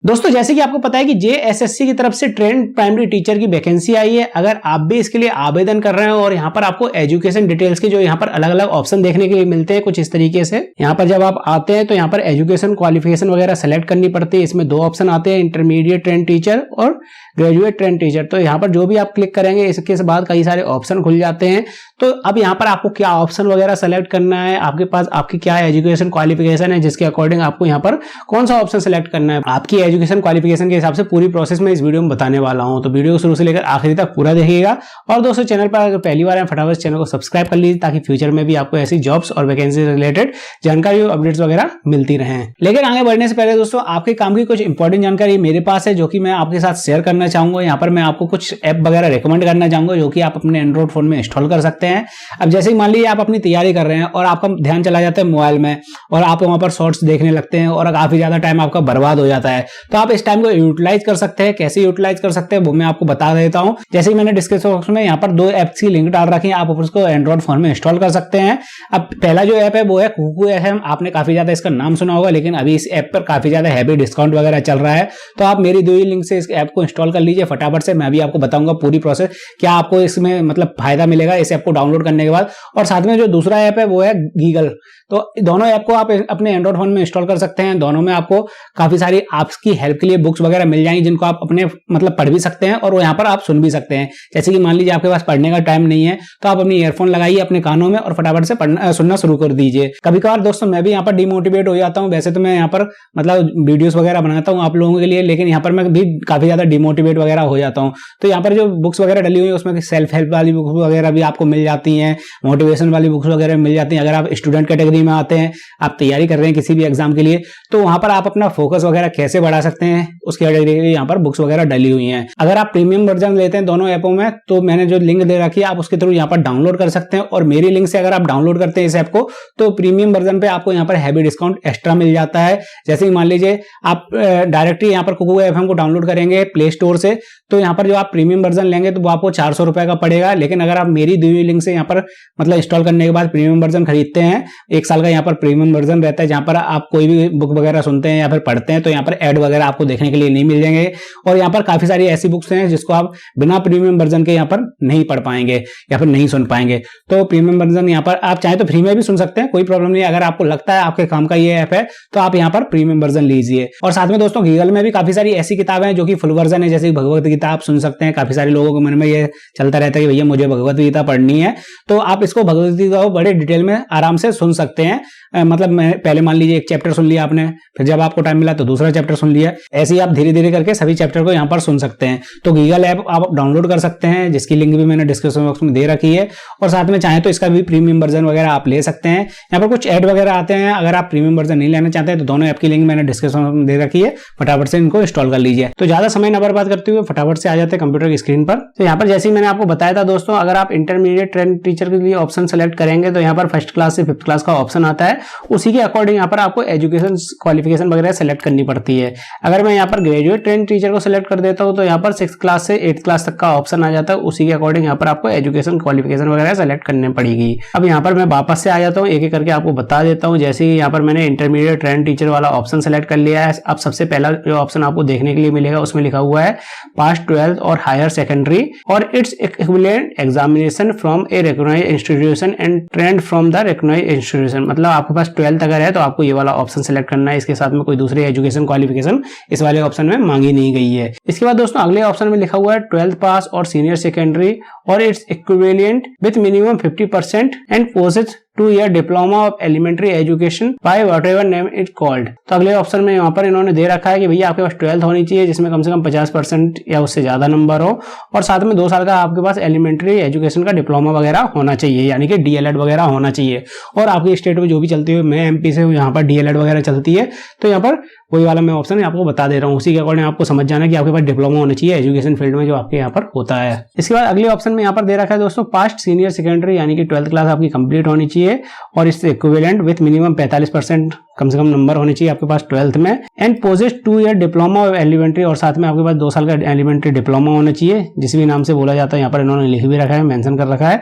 दोस्तों जैसे कि आपको पता है कि जेएसएससी की तरफ से ट्रेंड प्राइमरी टीचर की वैकेंसी आई है। अगर आप भी इसके लिए आवेदन कर रहे हो और यहाँ पर आपको एजुकेशन डिटेल्स के जो यहाँ पर अलग अलग ऑप्शन देखने के लिए मिलते हैं कुछ इस तरीके से। यहाँ पर जब आप आते हैं तो यहाँ पर एजुकेशन क्वालिफिकेशन वगैरह सेलेक्ट करनी पड़ती है। इसमें दो ऑप्शन आते हैं, इंटरमीडिएट ट्रेंड टीचर और ग्रेजुएट ट्रेंड टीचर। तो यहाँ पर जो भी आप क्लिक करेंगे इसके बाद कई सारे ऑप्शन खुल जाते हैं। तो अब यहाँ पर आपको क्या ऑप्शन वगैरह सेलेक्ट करना है, आपके पास आपकी क्या एजुकेशन क्वालिफिकेशन है, जिसके अकॉर्डिंग आपको यहाँ पर कौन सा ऑप्शन सेलेक्ट करना है, आपकी एजुकेशन क्वालिफिकेशन के हिसाब से पूरी प्रोसेस में इस वीडियो में बताने वाला हूं। तो वीडियो को शुरू से लेकर आखिरी तक पूरा देखिएगा। और दोस्तों चैनल पर अगर पहली बार है फटाफट चैनल को सब्सक्राइब कर लीजिए ताकि फ्यूचर में भी आपको ऐसी जॉब्स और वैकेंसी रिलेटेड जानकारी और अपडेट्स वगैरह मिलती रहें। लेकिन आगे बढ़ने से पहले दोस्तों आपके काम की कुछ इंपॉर्टेंट जानकारी मेरे पास है जो कि मैं आपके साथ शेयर करना चाहूंगा। यहाँ पर मैं आपको कुछ ऐप वगैरह रिकमेंड करना चाहूंगा जो कि आप अपने एंड्रॉइड फोन में इंस्टॉल कर सकते हैं। अब जैसे मान लीजिए आप अपनी तैयारी कर रहे हैं और आपका ध्यान चला जाता है मोबाइल में और आप वहां पर शॉर्ट्स देखने लगते हैं और काफी ज्यादा टाइम आपका बर्बाद हो जाता है। तो आप इस टाइम को यूटिलाइज कर सकते हैं। कैसे यूटिलाइज कर सकते हैं वो मैं आपको बता देता हूं। जैसे मैंने डिस्क्रिप्शन बॉक्स में यहाँ पर दो एप्स की लिंक डाल रखी है, आप उसको एंड्रॉइड फोन में इंस्टॉल कर सकते हैं। अब पहला जो ऐप है वो है कुकू FM। आपने काफी ज्यादा इसका नाम सुना होगा, लेकिन अभी इस ऐप पर काफी ज्यादा हैवी डिस्काउंट वगैरह चल रहा है। तो आप मेरी दो ही लिंक से इस ऐप को इंस्टॉल कर लीजिए फटाफट से। मैं भी आपको बताऊंगा पूरी प्रोसेस, क्या आपको इसमें मतलब फायदा मिलेगा इस ऐप को डाउनलोड करने के बाद। और साथ में जो दूसरा ऐप है वो है गीगल। तो दोनों ऐप को आप अपने एंड्रॉइड फोन में इंस्टॉल कर सकते हैं। दोनों में आपको काफी सारी आपकी हेल्प के लिए बुक्स वगैरह मिल जाएंगी जिनको आप अपने मतलब पढ़ भी सकते हैं और यहाँ पर आप सुन भी सकते हैं। जैसे कि मान लीजिए आपके पास पढ़ने का टाइम नहीं है तो आप अपनी ईयरफोन लगाइए अपने कानों में और फटाफट से सुनना शुरू कर दीजिए। कभी कभार दोस्तों मैं भी यहाँ पर डिमोटिवेट हो जाता हूँ। वैसे तो मैं यहाँ पर मतलब वीडियोस वगैरह बनाता हूँ आप लोगों के लिए, लेकिन यहाँ पर मैं भी काफी ज्यादा डिमोटिवेट वगैरह हो जाता हूँ। तो यहाँ पर जो बुक्स वगैरह डली हुई है उसमें सेल्फ हेल्प वाली बुक्स वगैरह भी आपको मिल जाती है, मोटिवेशन वाली बुक्स वगैरह मिल जाती है। अगर आप स्टूडेंट कैटेगरी में आते हैं, आप तैयारी कर रहे हैं किसी भी एग्जाम के लिए, तो वहां पर आप अपना फोकस वगैरह कैसे बढ़ा सकते हैं उसके कैटेगरी के लिए यहाँ पर बुक्स वगैरह डली हुई हैं। अगर आप प्रीमियम वर्जन लेते हैं दोनों ऐपों में तो मैंने जो लिंक दे रखी है आप उसके थ्रू यहाँ पर डाउनलोड कर सकते हैं। और मेरी लिंक से अगर आप डाउनलोड करते हैं इस ऐप को तो प्रीमियम वर्जन पे आपको यहाँ पर हैवी डिस्काउंट एक्स्ट्रा मिल जाता है। जैसे कि मान लीजिए आप डायरेक्टली यहाँ पर कुकू FM को डाउनलोड करेंगे प्ले स्टोर से, तो यहाँ पर जो आप प्रीमियम वर्जन लेंगे तो वो आपको 400 रुपए का पड़ेगा। लेकिन अगर आप मेरी दी हुई लिंक से यहाँ पर मतलब इंस्टॉल करने के बाद प्रीमियम वर्जन खरीदते हैं, 1 साल का यहाँ पर प्रीमियम वर्जन रहता है जहां पर आप कोई भी बुक वगैरह सुनते हैं या फिर पढ़ते हैं तो यहाँ पर ऐड वगैरह आपको देखने के लिए नहीं मिल जाएंगे। और यहाँ पर काफी सारी ऐसी बुक्स हैं जिसको आप बिना प्रीमियम वर्जन के यहाँ पर नहीं पढ़ पाएंगे या फिर नहीं सुन पाएंगे। तो प्रीमियम वर्जन यहाँ पर आप चाहे तो फ्री में भी सुन सकते हैं, कोई प्रॉब्लम नहीं। अगर आपको लगता है आपके काम का ये ऐप है तो आप यहाँ पर प्रीमियम वर्जन लीजिए। और साथ में दोस्तों गूगल में भी काफी सारी ऐसी किताबें हैं जो कि फुल वर्जन है, जैसे भगवत गीता आप सुन सकते हैं। काफी सारे लोगों के मन में ये चलता रहता है कि भैया मुझे भगवत गीता पढ़नी है, तो आप इसको भगवत गीता को बड़े डिटेल में आराम से सुन सकते हैं। मतलब मैं पहले मान लीजिए एक चैप्टर सुन लिया आपने, फिर जब आपको टाइम मिला तो दूसरा चैप्टर सुन लिया, ऐसे ही आप धीरे धीरे करके सभी चैप्टर को यहाँ पर सुन सकते हैं। तो गूगल ऐप आप डाउनलोड कर सकते हैं जिसकी लिंक भी मैंने डिस्क्रिप्शन बॉक्स में दे रखी है। और साथ में चाहे तो इसका भी प्रीमियम वर्जन वगैरह आप ले सकते हैं। यहाँ पर कुछ ऐड वगैरह आते हैं, अगर आप प्रीमियम वर्जन नहीं लेना चाहते हैं तो दोनों ऐप की लिंक मैंने डिस्क्रिप्शन में दे रखी है, फटाफट से इनको इंस्टॉल कर लीजिए। तो ज्यादा समय न बर्बाद करते हुए फटाफट से आ जाते हैं कंप्यूटर की स्क्रीन पर। तो यहाँ पर जैसे ही मैंने आपको बताया था दोस्तों, अगर आप इंटरमीडिएट ट्रेंड टीचर के लिए ऑप्शन सेलेक्ट करेंगे तो यहाँ पर फर्स्ट क्लास से 5th क्लास का ऑप्शन आता है। उसी के अकॉर्डिंग यहाँ पर आपको एजुकेशन क्वालिफिकेशन वगैरह सेलेक्ट करनी पड़ती है। अगर मैं यहाँ पर ग्रेजुएट ट्रेंड टीचर को सिलेक्ट कर देता हूँ तो यहाँ पर 6th क्लास से 8th क्लास तक का ऑप्शन आ जाता है। उसी के अकॉर्डिंग यहाँ पर आपको एजुकेशन क्वालिफिकेशन वगैरह सेलेक्ट करनी पड़ेगी। अब यहाँ पर मैं वापस से आ जाता हूँ, एक एक करके आपको बता देता हूँ। जैसे ही यहाँ पर मैंने इंटरमीडिएट ट्रेंड टीचर वाला ऑप्शन सेलेक्ट कर लिया है, अब सबसे पहला जो ऑप्शन आपको देखने के लिए मिलेगा उसमें लिखा हुआ है पास 12th और हायर सेकेंडरी और its equivalent examination from a recognised institution and trained from the recognised institution. मतलब आपके पास 12th अगर है तो आपको ये वाला ऑप्शन सेलेक्ट करना है। इसके साथ में कोई दूसरी एजुकेशन क्वालिफिकेशन इस वाले ऑप्शन में मांगी नहीं गई है। इसके बाद दोस्तों अगले ऑप्शन में लिखा हुआ है 12th पास और सीनियर सेकेंडरी और its equivalent with minimum 50% and possess 2-year diploma of elementary education by whatever name it called. तो अगले ऑप्शन में यहाँ पर इन्होंने दे रखा है कि भैया आपके पास 12th होनी चाहिए जिसमें कम से कम 50% या उससे ज्यादा नंबर हो, और साथ में 2 साल का आपके पास एलिमेंट्री एजुकेशन का डिप्लोमा वगैरह होना चाहिए, यानी कि DLED वगैरह होना चाहिए। और आपकी स्टेट में जो भी चलती है, मैं MP से हूँ, यहाँ पर DLED वगैरह चलती है, तो यहाँ पर वही वाला मैं ऑप्शन आपको बता दे रहा हूँ। उसी के अकॉर्डिंग आपको समझ जाना कि आपके पास डिप्लोमा होना चाहिए एजुकेशन फील्ड में जो आपके यहाँ पर होता है। इसके बाद अगले ऑप्शन में यहाँ पर दे रखा है दोस्तों पास्ट सीनियर सेकेंडरी, यानी कि 12th क्लास आपकी कंप्लीट होनी चाहिए और इससे इक्विवेलेंट विथ मिनिमम 45% कम से कम नंबर होने चाहिए आपके पास 12th में, and possess 2-year diploma of elementary, और साथ में आपके पास 2 साल का एलिमेंट्री डिप्लोमा होना चाहिए, जिस भी नाम से बोला जाता है यहाँ पर इन्होंने लिख भी रखा है, मेंशन कर रखा है।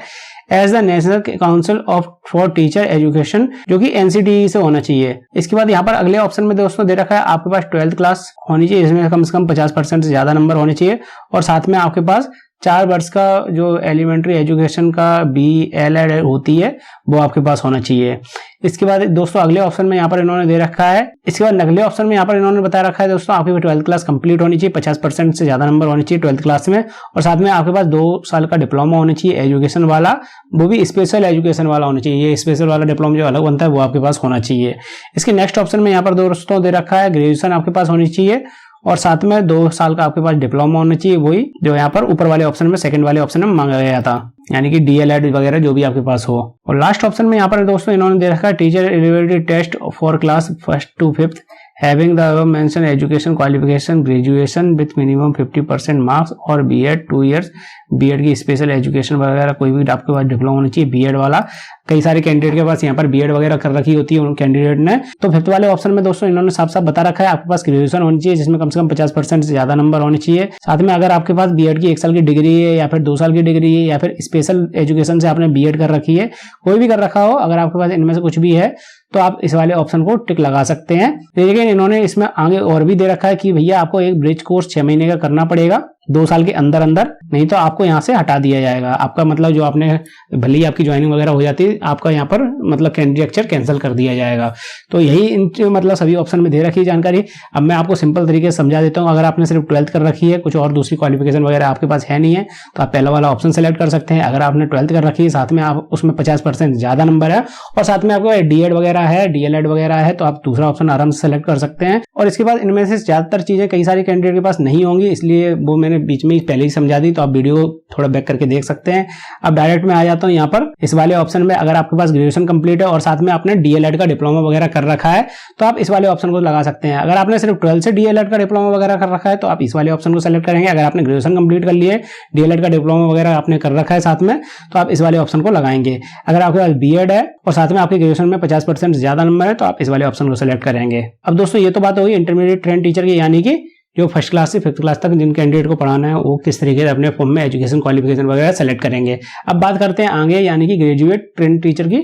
As the national council of for teacher education, जो कि NCTE से होना चाहिए। इसके बाद यहाँ पर अगले ऑप्शन में दोस्तों दे रखा है आपके पास 12th क्लास होनी चाहिए, इसमें कम से कम 50% से ज्यादा नंबर होने चाहिए, और साथ में आपके पास 4 वर्ष का जो एलिमेंट्री एजुकेशन का BLED होती है वो आपके पास होना चाहिए। इसके बाद दोस्तों अगले ऑप्शन में यहाँ पर इन्होंने दे रखा है, इसके बाद अगले ऑप्शन में यहाँ पर इन्होंने बता रखा है दोस्तों आपकी 12th क्लास कंप्लीट होनी चाहिए, 50% से ज्यादा नंबर होने चाहिए 12th क्लास में, और साथ में आपके पास 2 साल का डिप्लोमा होना चाहिए एजुकेशन वाला, वो भी स्पेशल एजुकेशन वाला होना चाहिए। ये स्पेशल वाला डिप्लोमा जो अलग बनता है वो आपके पास होना चाहिए। इसके नेक्स्ट ऑप्शन में यहाँ पर दोस्तों दे रखा है ग्रेजुएशन आपके पास होनी चाहिए, और साथ में 2 साल का आपके पास डिप्लोमा होना चाहिए, वही जो यहाँ पर ऊपर वाले ऑप्शन में सेकंड वाले ऑप्शन में मांगा गया था, यानी कि DLED वगैरह जो भी आपके पास हो। और लास्ट ऑप्शन में यहाँ पर दोस्तों इन्होंने दे रखा है teacher eligibility test for class 1st to 5th having the above mentioned education qualification graduation with minimum 50% marks और B.Ed 2 years B.Ed की स्पेशल एजुकेशन वगैरह कोई भी आपके पास डिप्लोमा होना चाहिए B.Ed वाला। कई सारे कैंडिडेट के पास यहाँ पर B.Ed वगैरह कर रखी होती है उन कैंडिडेट ने। तो 5th वाले ऑप्शन में दोस्तों इन्होंने साफ साफ बता रखा है आपके पास ग्रेजुएशन होनी चाहिए जिसमें कम से कम 50% से ज्यादा नंबर होने चाहिए। साथ में अगर आपके पास B.Ed की 1 साल की डिग्री है या फिर 2 साल की डिग्री है या फिर स्पेशल एजुकेशन से आपने B.Ed कर रखी है, कोई भी कर रखा हो, अगर आपके पास इनमें से कुछ भी है तो आप इस वाले ऑप्शन को टिक लगा सकते हैं। लेकिन इन्होंने इसमें आगे और भी दे रखा है कि भैया आपको एक ब्रिज कोर्स 6 महीने का करना पड़ेगा 2 साल के अंदर अंदर, नहीं तो आपको यहाँ से हटा दिया जाएगा। आपका मतलब जो आपने भले ही आपकी ज्वाइनिंग वगैरह हो जाती है, आपका यहाँ पर मतलब कैंडिडेचर कैंसिल कर दिया जाएगा। तो यही इन मतलब सभी ऑप्शन में दे रखी है जानकारी। अब मैं आपको सिंपल तरीके से समझा देता हूँ। अगर आपने सिर्फ 12th कर रखी है, कुछ और दूसरी क्वालिफिकेशन वगैरह आपके पास है नहीं है, तो आप पहला वाला ऑप्शन सेलेक्ट कर सकते हैं। अगर आपने 12th कर रखी है, साथ में आप उसमें 50% ज्यादा नंबर है और साथ में आपको D.Ed वगैरह है, DLED वगैरह है, तो आप दूसरा ऑप्शन आराम से सेलेक्ट कर सकते हैं। और इसके बाद इनमें से ज्यादातर चीजें कई सारे कैंडिडेट के पास नहीं होंगी, इसलिए वो मैंने बीच में पहले ही समझा दी, तो आप वीडियो थोड़ा बैक करके देख सकते हैं। अब डायरेक्ट में आ जाता हूं यहाँ पर इस वाले ऑप्शन में। अगर आपके पास ग्रेजुएशन कंप्लीट है और साथ में आपने DLED का डिप्लोमा वगैरह कर रखा है तो आप इस वाले ऑप्शन को लगा सकते हैं। अगर आपने सिर्फ 12th से DLED का डिप्लोमा वगैरह कर रखा है तो आप इस वाले ऑप्शन को सेलेक्ट करेंगे। अगर आपने ग्रेजुएशन कंप्लीट कर लिए, DLED का डिप्लोमा वगैरह आपने कर रखा है साथ में, तो आप इस वाले ऑप्शन को लगाएंगे। अगर आपके पास B.Ed है और साथ में आपके ग्रेजुएशन में 50% से ज्यादा नंबर है तो आप इस वाले ऑप्शन को सेलेक्ट करेंगे। अब दोस्तों ये तो बात होगी इंटरमीडिएट ट्रेंड टीचर की, यानी कि जो 1st क्लास से 5th क्लास तक जिन कैंडिडेट को पढ़ाना है वो किस तरीके से अपने फॉर्म में एजुकेशन क्वालिफिकेशन वगैरह सेलेक्ट करेंगे। अब बात करते हैं आगे, यानी कि ग्रेजुएट ट्रेंड टीचर की।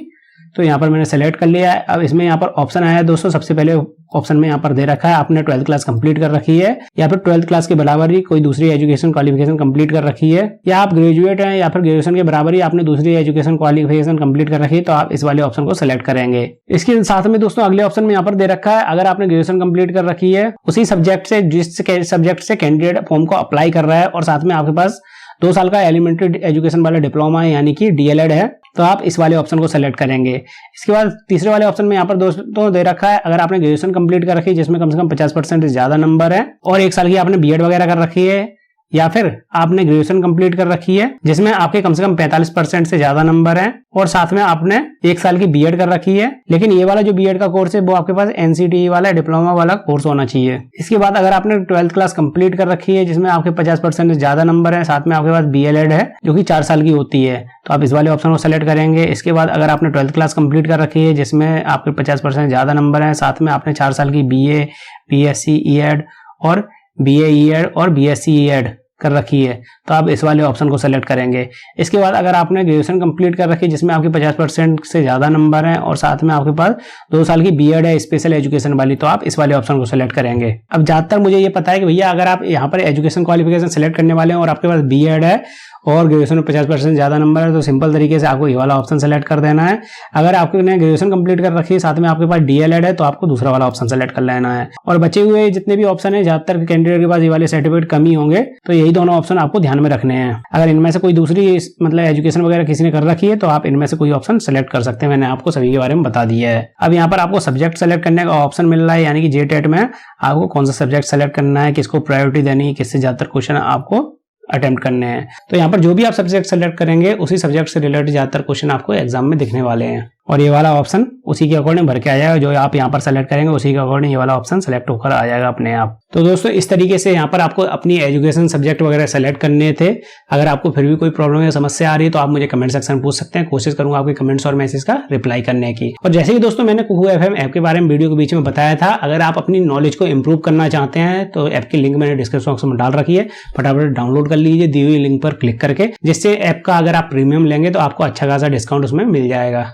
तो यहाँ पर मैंने सेलेक्ट कर लिया है। अब इसमें यहाँ पर ऑप्शन आया है दोस्तों, सबसे पहले ऑप्शन में यहाँ पर दे रखा है आपने 12th क्लास कंप्लीट कर रखी है या फिर 12th क्लास के बराबर ही कोई दूसरी एजुकेशन क्वालिफिकेशन कंप्लीट कर रखी है, या आप ग्रेजुएट हैं या फिर ग्रेजुएशन के बराबर ही आपने दूसरी एजुकेशन क्वालिफिकेशन कंप्लीट कर रखी है, तो आप इस वाले ऑप्शन को सेलेक्ट करेंगे। इसके साथ में दोस्तों अगले ऑप्शन में यहाँ पर दे रखा है अगर आपने ग्रेजुएशन कंप्लीट कर रखी है उसी सब्जेक्ट से जिस सब्जेक्ट से कैंडिडेट फॉर्म को अप्लाई कर रहा है और साथ में आपके पास 2 साल का एलिमेंट्री एजुकेशन वाला डिप्लोमा है यानी कि DLED है, तो आप इस वाले ऑप्शन को सेलेक्ट करेंगे। इसके बाद तीसरे वाले ऑप्शन में यहाँ पर दोस्तों दे रखा है अगर आपने ग्रेजुएशन कंप्लीट कर रखी है जिसमें कम से कम 50% से ज्यादा नंबर है और 1 साल की आपने B.Ed वगैरह कर रखी है, या फिर आपने ग्रेजुएशन कंप्लीट कर रखी है जिसमें आपके कम से कम 45% से ज्यादा नंबर है और साथ में आपने 1 साल की B.Ed कर रखी है, लेकिन ये वाला जो B.Ed का कोर्स है वो आपके पास NCTE वाला डिप्लोमा वाला कोर्स होना चाहिए। इसके बाद अगर आपने 12th क्लास कंप्लीट कर रखी है जिसमें आपके 50% से ज्यादा नंबर है, साथ में आपके पास BLED है जो कि 4 साल की होती है, तो आप इस वाले ऑप्शन को सेलेक्ट करेंगे। इसके बाद अगर आपने 12th क्लास कंप्लीट कर रखी है जिसमें आपके 50% ज्यादा नंबर है, साथ में आपने 4 साल की BA, BSc ED और BA ED और BSc ED कर रखी है, तो आप इस वाले ऑप्शन को सेलेक्ट करेंगे। इसके बाद अगर आपने ग्रेजुएशन कंप्लीट कर रखी है जिसमें आपके 50% से ज्यादा नंबर है और साथ में आपके पास 2 साल की B.Ed है स्पेशल एजुकेशन वाली, तो आप इस वाले ऑप्शन को सेलेक्ट करेंगे। अब ज्यादातर मुझे ये पता है कि भैया अगर आप यहाँ पर एजुकेशन क्वालिफिकेशन सेलेक्ट करने वाले हैं और आपके पास B.Ed है और ग्रेजुएशन में 50% ज्यादा नंबर है तो सिंपल तरीके से आपको ये वाला ऑप्शन सेलेक्ट कर देना है। अगर आपने ग्रेजुएशन कंप्लीट कर रखी है साथ में आपके पास DLED है तो आपको दूसरा वाला ऑप्शन सेलेक्ट कर लेना है। और बचे हुए जितने भी ऑप्शन है ज्यादातर कैंडिडेट के पास ये वाले सर्टिफिकेट कम ही होंगे, तो यही दोनों ऑप्शन आपको ध्यान में रखने हैं। अगर इनमें से कोई दूसरी मतलब एजुकेशन वगैरह किसी ने कर रखी है तो आप इनमें से कोई ऑप्शन सेलेक्ट कर सकते हैं। मैंने आपको सभी के बारे में बता दिया है। अब यहाँ पर आपको सब्जेक्ट सेलेक्ट करने का ऑप्शन मिल रहा है, यानी कि JTET में आपको कौन सा सब्जेक्ट सेलेक्ट करना है, किसको प्रायोरिटी देनी है, किससे ज्यादातर क्वेश्चन आपको अटेम्प्ट करने हैं। तो यहाँ पर जो भी आप सब्जेक्ट सेलेक्ट करेंगे उसी सब्जेक्ट से रिलेटेड ज्यादातर क्वेश्चन आपको एग्जाम में दिखने वाले हैं। और ये वाला ऑप्शन उसी के अकॉर्डिंग भर के आ जाएगा, जो आप यहाँ पर सेलेक्ट करेंगे उसी के अकॉर्डिंग ये वाला ऑप्शन सेलेक्ट होकर आ जाएगा अपने आप। तो दोस्तों इस तरीके से यहाँ पर आपको अपनी एजुकेशन सब्जेक्ट वगैरह सेलेक्ट करने थे। अगर आपको फिर भी कोई प्रॉब्लम या समस्या आ रही है तो आप मुझे कमेंट सेक्शन में पूछ सकते हैं, कोशिश करूंगा आपके कमेंट्स और मैसेज का रिप्लाई करने की। और जैसे कि दोस्तों मैंने कुहू FM ऐप के बारे में वीडियो के बीच में बताया था, अगर आप अपनी नॉलेज को इंप्रूव करना चाहते हैं तो ऐप की लिंक मैंने डिस्क्रिप्शन बॉक्स में डाल रखी है, फटाफट डाउनलोड कर लीजिए दी हुई लिंक पर क्लिक करके, जिससे ऐप का अगर आप प्रीमियम लेंगे तो आपको अच्छा खासा डिस्काउंट उसमें मिल जाएगा।